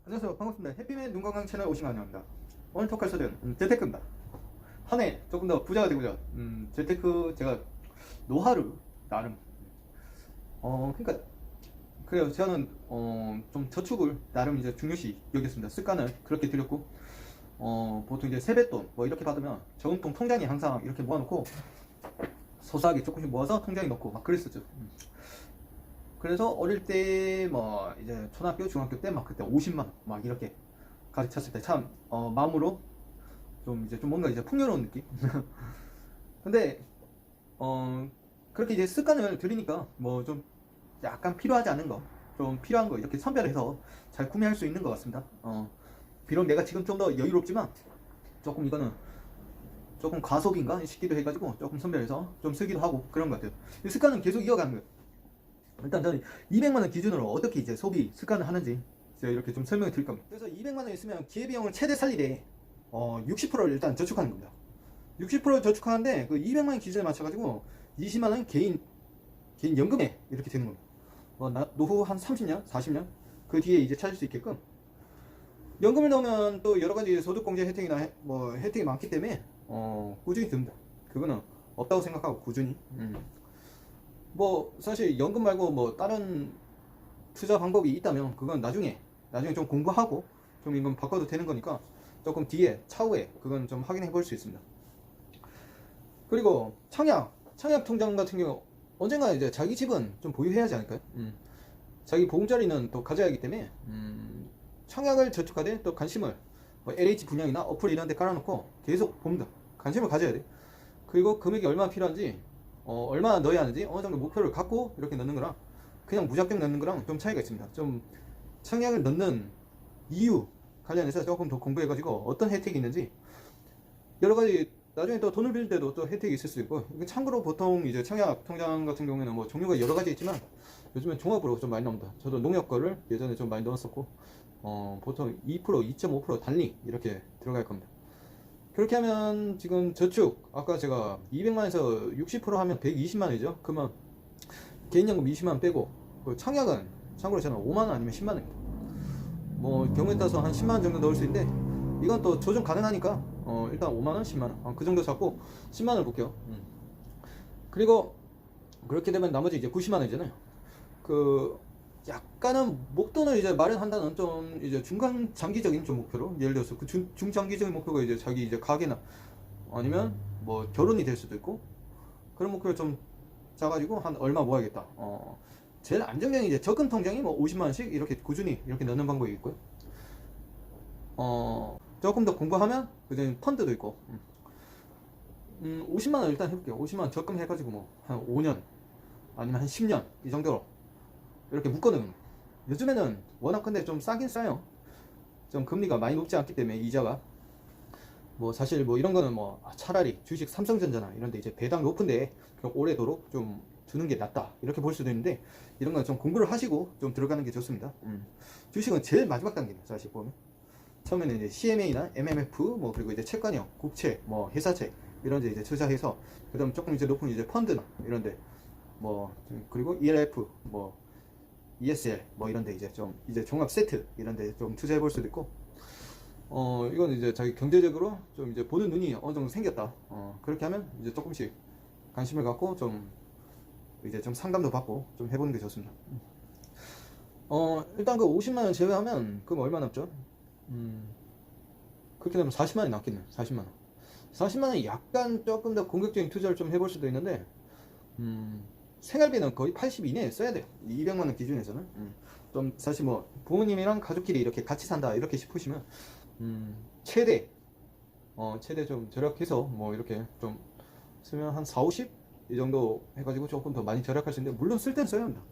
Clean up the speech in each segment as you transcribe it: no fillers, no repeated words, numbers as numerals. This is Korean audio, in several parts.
안녕하세요. 반갑습니다. 해피맨 눈건강 채널 오신 거 환영합니다. 오늘 톡할 소재는 재테크입니다. 한 해 조금 더 부자가 되고자 재테크 제가 노하루 나름 그러니까 그래요. 저는 좀 저축을 나름 이제 중요시 여겼습니다. 습관을 그렇게 들였고 보통 이제 세뱃돈 뭐 이렇게 받으면 저금통 통장에 항상 이렇게 모아놓고 소소하게 조금씩 모아서 통장에 넣고 막 그랬었죠. 그래서 어릴 때 뭐 이제 초등학교 중학교 때 막 그때 50만 원 막 이렇게 가르쳤을 때 참 마음으로 좀 이제 좀 뭔가 이제 풍요로운 느낌. 근데 그렇게 이제 습관을 들이니까 뭐 좀 약간 필요하지 않은 거 좀 필요한 거 이렇게 선별해서 잘 구매할 수 있는 것 같습니다. 비록 내가 지금 좀 더 여유롭지만 조금 이거는 조금 과소비인가 싶기도 해가지고 조금 선별해서 좀 쓰기도 하고 그런 것 같아요. 이 습관은 계속 이어가는 거예요. 일단 저는 200만원 기준으로 어떻게 이제 소비 습관을 하는지 제가 이렇게 좀 설명을 드릴 겁니다. 그래서 200만원 있으면 기회비용을 최대 살리되 60%를 일단 저축하는 겁니다. 60% 저축하는데 그 200만원 기준에 맞춰가지고 20만원 개인 연금에 이렇게 되는 겁니다. 노후 한 30년, 40년 그 뒤에 이제 찾을 수 있게끔 연금을 넣으면 또 여러가지 소득공제 혜택이나 뭐 혜택이 많기 때문에 꾸준히 듭니다. 그거는 없다고 생각하고 꾸준히 뭐 사실 연금 말고 뭐 다른 투자 방법이 있다면 그건 나중에 좀 공부하고 좀 이건 바꿔도 되는 거니까 조금 뒤에 차후에 그건 좀 확인해 볼 수 있습니다. 그리고 청약 통장 같은 경우 언젠가 이제 자기 집은 좀 보유해야 하지 않을까요? 자기 보금자리는 또 가져야 하기 때문에 청약을 저축하되 또 관심을 뭐 LH 분양이나 어플 이런 데 깔아놓고 계속 봅니다. 관심을 가져야 돼. 그리고 금액이 얼마나 필요한지 얼마나 넣어야 하는지 어느 정도 목표를 갖고 이렇게 넣는 거랑 그냥 무작정 넣는 거랑 좀 차이가 있습니다. 좀 청약을 넣는 이유 관련해서 조금 더 공부해가지고 어떤 혜택이 있는지 여러가지 나중에 또 돈을 빌릴 때도 또 혜택이 있을 수 있고 참고로 보통 이제 청약 통장 같은 경우에는 뭐 종류가 여러가지 있지만 요즘엔 종합으로 좀 많이 나옵니다. 저도 농협 거를 예전에 좀 많이 넣었었고 보통 2% 2.5% 단리 이렇게 들어갈 겁니다. 그렇게 하면 지금 저축 아까 제가 200만원에서 60% 하면 120만원이죠. 그러면 개인연금 20만원 빼고 그 청약은 참고로 저는 5만원 아니면 10만원입니다. 뭐 경우에 따라서 한 10만원 정도 넣을 수 있는데 이건 또 조정 가능하니까 일단 5만원 10만원 그 정도 잡고 10만원을 볼게요. 그리고 그렇게 되면 나머지 이제 90만원이잖아요. 그 약간은 목돈을 이제 마련한다는 좀 이제 중간 장기적인 좀 목표로 예를 들어서 그 중장기적인 목표가 이제 자기 이제 가게나 아니면 뭐 결혼이 될 수도 있고 그런 목표를 좀 짜가지고 한 얼마 모아야겠다. 제일 안정적인 이제 적금 통장이 뭐 50만원씩 이렇게 꾸준히 이렇게 넣는 방법이 있고요. 조금 더 공부하면 그다음에 펀드도 있고 50만원 일단 해볼게요. 50만원 적금 해가지고 뭐 한 5년 아니면 한 10년 이 정도로 이렇게 묶어놓는. 요즘에는 워낙 근데 좀 싸긴 싸요. 좀 금리가 많이 높지 않기 때문에 이자가 뭐 사실 뭐 이런 거는 뭐 차라리 주식 삼성전자나 이런 데 이제 배당 높은데 오래도록 좀 두는 게 낫다 이렇게 볼 수도 있는데 이런 건 좀 공부를 하시고 좀 들어가는 게 좋습니다. 주식은 제일 마지막 단계입니다. 사실 보면 처음에는 이제 CMA나 MMF 뭐 그리고 이제 채권형, 국채, 뭐 회사채 이런 데 이제 투자해서 그다음 조금 이제 높은 이제 펀드나 이런데 뭐 그리고 ELF 뭐 ESL 뭐 이런데 이제 좀 이제 종합 세트 이런데 좀 투자해 볼 수도 있고 이건 이제 자기 경제적으로 좀 이제 보는 눈이 어느 정도 생겼다. 그렇게 하면 이제 조금씩 관심을 갖고 좀 이제 좀 상담도 받고 좀 해보는 게 좋습니다. 일단 그 50만원 제외하면 그럼 얼마 남죠? 그렇게 되면 40만원이 남겠네요. 40만원이 약간 조금 더 공격적인 투자를 좀 해볼 수도 있는데 생활비는 거의 80 이내에 써야 돼요. 200만원 기준에서는 좀 사실 뭐 부모님이랑 가족끼리 이렇게 같이 산다 이렇게 싶으시면 최대 좀 절약해서 뭐 이렇게 좀 쓰면 한 4, 50 이 정도 해가지고 조금 더 많이 절약할 수 있는데 물론 쓸 땐 써야 합니다.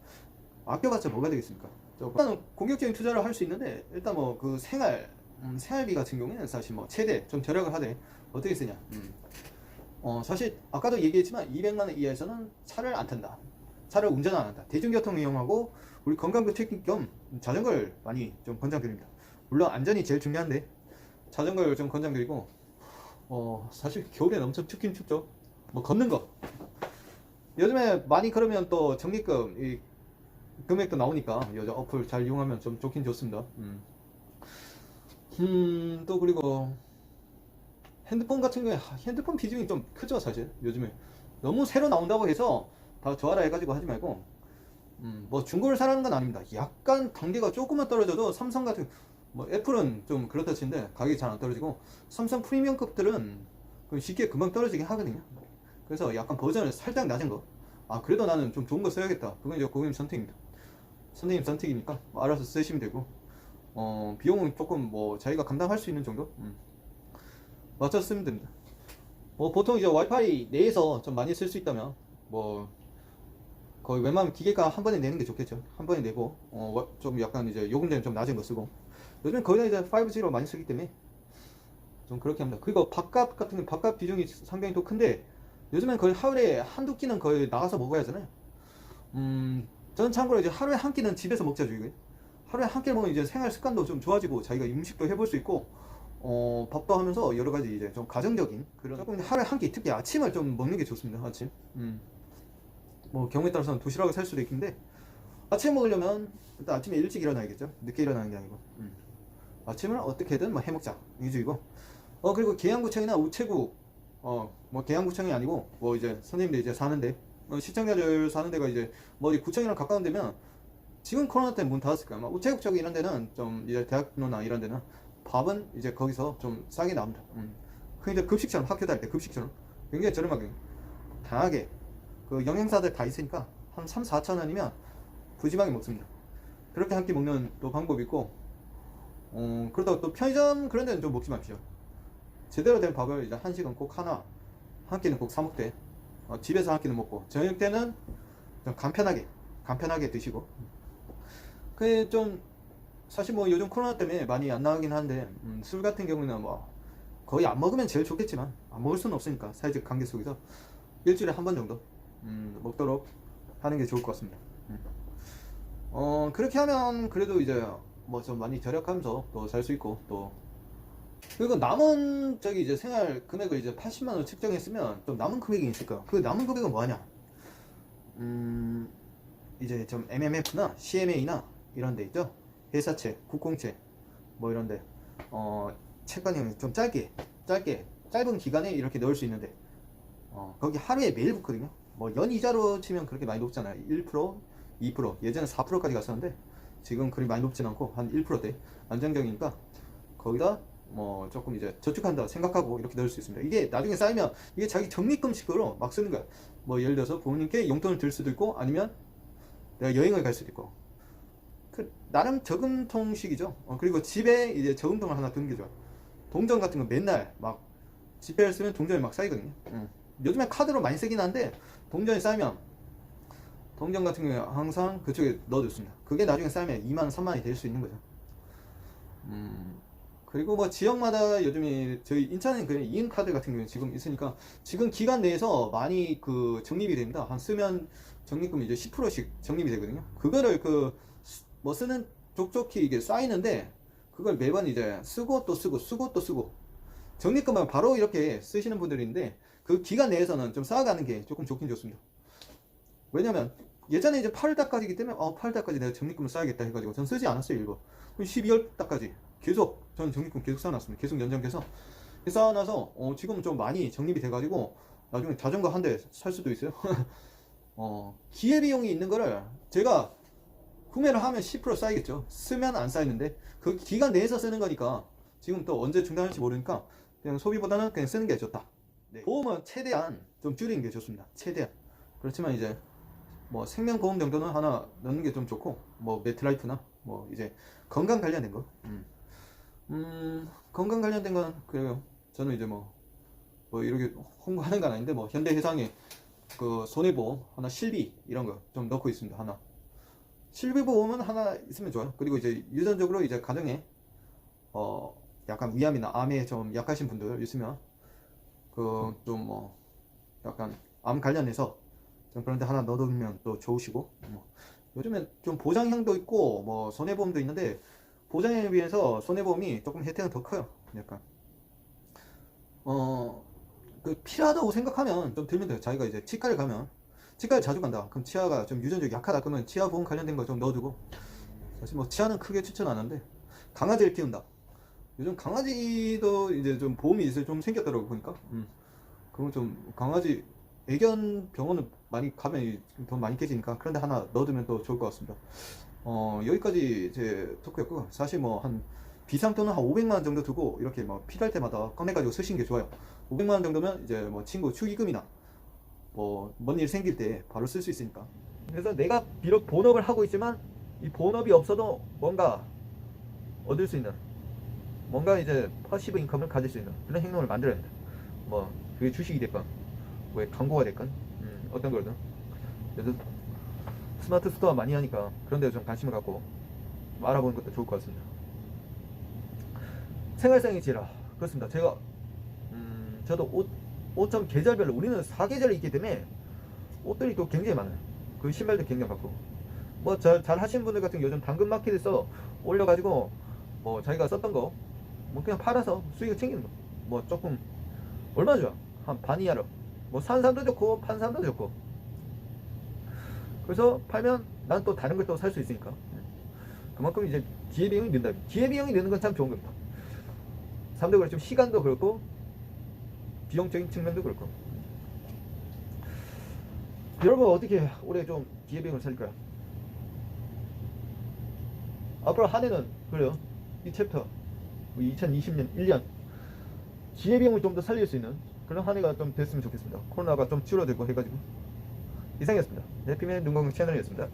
아껴봤자 뭐가 되겠습니까? 일단은 공격적인 투자를 할 수 있는데 일단 뭐 그 생활비 같은 경우에는 사실 뭐 최대 좀 절약을 하되 어떻게 쓰냐. 사실 아까도 얘기했지만 200만원 이하에서는 차를 안 탄다. 차를 운전 안 한다. 대중교통 이용하고 우리 건강도 챙길 겸 자전거를 많이 좀 권장드립니다. 물론 안전이 제일 중요한데 자전거를 좀 권장드리고 사실 겨울엔 엄청 춥긴 춥죠. 뭐 걷는 거 요즘에 많이 걸으면 또 적립금 이 금액도 나오니까 요즘 어플 잘 이용하면 좀 좋긴 좋습니다. 또 그리고 핸드폰 같은 경우에 핸드폰 비중이 좀 크죠 사실 요즘에. 너무 새로 나온다고 해서 다 좋아라 해가지고 하지 말고, 뭐 중고를 사라는 건 아닙니다. 약간 단계가 조금만 떨어져도 삼성 같은, 뭐 애플은 좀 그렇다 치는데 가격이 잘 안 떨어지고, 삼성 프리미엄급들은 쉽게 금방 떨어지긴 하거든요. 그래서 약간 버전을 살짝 낮은 거, 아 그래도 나는 좀 좋은 거 써야겠다, 그건 이제 고객님 선택입니다. 선생님 선택이니까 뭐 알아서 쓰시면 되고, 비용은 조금 뭐 자기가 감당할 수 있는 정도 맞춰서 쓰면 됩니다. 뭐 보통 이제 와이파이 내에서 좀 많이 쓸 수 있다면 뭐 거의 웬만하면 기계가 한 번에 내는 게 좋겠죠. 한 번에 내고 좀 약간 이제 요금제는 좀 낮은 거 쓰고, 요즘엔 거의 다 이제 5G로 많이 쓰기 때문에 좀 그렇게 합니다. 그리고 밥값 같은 게 밥값 비중이 상당히 또 큰데, 요즘엔 거의 하루에 한두 끼는 거의 나가서 먹어야 하잖아요. 저는 참고로 이제 하루에 한 끼는 집에서 먹자 주의고요. 하루에 한 끼를 먹으면 이제 생활 습관도 좀 좋아지고 자기가 음식도 해볼 수 있고, 밥도 하면서 여러 가지 이제 좀 가정적인 그런, 조금 하루에 한 끼, 특히 아침을 좀 먹는 게 좋습니다. 아침. 뭐 경우에 따라서는 도시락을 살 수도 있는데, 아침 먹으려면 일단 아침에 일찍 일어나야겠죠. 늦게 일어나는 게 아니고. 아침을 어떻게든 뭐 해먹자 위주이고, 그리고 계양구청이나 우체국, 뭐 계양구청이 아니고 뭐 이제 선생님들 이제 사는데, 시청자들 사는 데가 이제 뭐 어디 구청이랑 가까운 데면, 지금 코로나 때문에 문 닫았을 거야. 우체국 쪽 이런 데는 좀 이제 대학로나 이런 데는 밥은 이제 거기서 좀 싸게 나옵니다. 그 이제 급식처럼, 학교 다닐 때 급식처럼 굉장히 저렴하게 다양하게 그 영양사들 다 있으니까 한 3, 4천 원이면 푸짐하게 먹습니다. 그렇게 한 끼 먹는 또 방법이 있고, 그러다가 또 편의점 그런 데는 좀 먹지 마십시오. 제대로 된 밥을 이제 한식은 꼭 하나, 한 끼는 꼭 사 먹되, 집에서 한 끼는 먹고, 저녁 때는 좀 간편하게 드시고. 그 좀 사실 뭐 요즘 코로나 때문에 많이 안 나가긴 하는데, 술 같은 경우는 뭐 거의 안 먹으면 제일 좋겠지만 안 먹을 수는 없으니까 사회적 관계 속에서 일주일에 한 번 정도 먹도록 하는 게 좋을 것 같습니다. 그렇게 하면 그래도 이제 뭐 좀 많이 절약하면서 또 살 수 있고, 또 그리고 남은 저기 이제 생활 금액을 이제 80만 원 측정했으면 좀 남은 금액이 있을까요? 그 남은 금액은 뭐하냐? 이제 좀 MMF나 CMA나 이런 데 있죠? 회사채, 국공채 뭐 이런 데, 채권형 좀 짧은 기간에 이렇게 넣을 수 있는데, 거기 하루에 매일 붙거든요. 뭐 연이자로 치면 그렇게 많이 높잖아요. 1%, 2%, 예전에 4%까지 갔었는데 지금 그리 많이 높진 않고 한 1%대 안정적이니까, 거기다 뭐 조금 이제 저축한다 생각하고 이렇게 넣을 수 있습니다. 이게 나중에 쌓이면 이게 자기 적립금식으로 막 쓰는 거야. 뭐 예를 들어서 부모님께 용돈을 들 수도 있고, 아니면 내가 여행을 갈 수도 있고, 그 나름 저금통식이죠. 그리고 집에 이제 저금통을 하나 두는 게 좋아. 동전 같은 거 맨날 막 지폐를 쓰면 동전이 막 쌓이거든요. 요즘에 카드로 많이 쓰긴 한데, 동전이 쌓이면 동전 같은 경우에 항상 그쪽에 넣어뒀습니다. 그게 나중에 쌓이면 2만, 3만이 될 수 있는 거죠. 그리고 뭐 지역마다 요즘에 저희 인천은 그냥 이은카드 같은 경우에 지금 있으니까 지금 기간 내에서 많이 그 적립이 됩니다. 한 쓰면 적립금 이제 10%씩 적립이 되거든요. 그거를 그 뭐 쓰는 족족히 이게 쌓이는데, 그걸 매번 이제 쓰고 또 쓰고 적립금을 바로 이렇게 쓰시는 분들이 있는데, 그 기간 내에서는 좀 쌓아가는 게 조금 좋긴 좋습니다. 왜냐면 예전에 이제 8월달까지이기 때문에 8월달까지 내가 적립금을 쌓아야겠다 해가지고 전 쓰지 않았어요. 일부 12월달까지 계속 저는 적립금 계속 쌓아놨습니다. 계속 연장돼서 쌓아놔서 지금 좀 많이 적립이 돼가지고 나중에 자전거 한 대 살 수도 있어요. 기회비용이 있는 거를 제가 구매를 하면 10% 쌓이겠죠. 쓰면 안 쌓이는데 그 기간 내에서 쓰는 거니까 지금 또 언제 중단할지 모르니까 그냥 소비보다는 그냥 쓰는 게 좋다. 네. 보험은 최대한 좀 줄이는 게 좋습니다. 최대한. 그렇지만 이제 뭐 생명보험 정도는 하나 넣는 게 좀 좋고, 뭐 메트라이프나 뭐 이제 건강 관련된 거, 건강 관련된 건 그래요. 저는 이제 뭐 이렇게 홍보하는 건 아닌데, 뭐 현대해상에 그 손해보험 하나, 실비 이런 거 좀 넣고 있습니다. 하나 실비보험은 하나 있으면 좋아요. 그리고 이제 유전적으로 이제 가정에 약간 위암이나 암에 좀 약하신 분들 있으면 그 좀 뭐 약간 암 관련해서 좀 그런 데 하나 넣어두면 또 좋으시고, 요즘엔 좀 보장형도 있고 뭐 손해보험도 있는데, 보장에 비해서 손해보험이 조금 혜택은 더 커요. 약간 그 필요하다고 생각하면 좀 들면 돼요. 자기가 이제 치과를 가면, 치과를 자주 간다 그럼 치아가 좀 유전적이 약하다 그러면 치아 보험 관련된 거 좀 넣어두고, 사실 뭐 치아는 크게 추천 안 하는데 강아지를 키운다. 요즘 강아지도 이제 좀 보험이 이제 좀 생겼더라고 보니까. 그럼 좀 강아지 애견 병원을 많이 가면 돈 많이 깨지니까 그런데 하나 넣어두면 또 좋을 것 같습니다. 여기까지 제 토크였고, 사실 뭐 한 비상 돈은 한 500만 원 정도 두고 이렇게 뭐 필요할 때마다 꺼내가지고 쓰시는 게 좋아요. 500만 원 정도면 이제 뭐 친구 축의금이나 뭐 뭔 일 생길 때 바로 쓸 수 있으니까. 그래서 내가 비록 본업을 하고 있지만 이 본업이 없어도 뭔가 얻을 수 있는, 뭔가 이제 퍼시브 인컴을 가질 수 있는 그런 행동을 만들어야 합니다. 뭐 그게 주식이 됐건 왜 광고가 됐건 어떤 거든. 그래서 스마트 스토어 많이 하니까 그런 데 좀 관심을 갖고 알아보는 것도 좋을 것 같습니다. 생활상의 지혜라. 그렇습니다. 제가 저도 옷 좀 계절별로, 우리는 4계절이 있기 때문에 옷들이 또 굉장히 많아요. 그 신발도 굉장히 많고, 뭐 잘 하시는 분들 같은 경우 요즘 당근마켓에서 올려가지고 뭐 자기가 썼던 거 뭐 그냥 팔아서 수익을 챙기는 거, 뭐 조금 얼마 좋아. 한 반 이하로 뭐 사는 사람도 좋고 파는 사람도 좋고. 그래서 팔면 난 또 다른 걸 또 살 수 있으니까 그만큼 이제 기회비용이 는다. 기회비용이 느는 건 참 좋은 겁니다. 사람들 그렇지만 시간도 그렇고 비용적인 측면도 그렇고. 여러분 어떻게 올해 좀 기회비용을 살릴까요? 앞으로 한 해는 그래요. 이 챕터 2020년 1년 기회비용을 좀 더 살릴 수 있는 그런 한 해가 좀 됐으면 좋겠습니다. 코로나가 좀 줄어들고 해가지고. 이상이었습니다. 해피맨 눈 건강 채널이었습니다.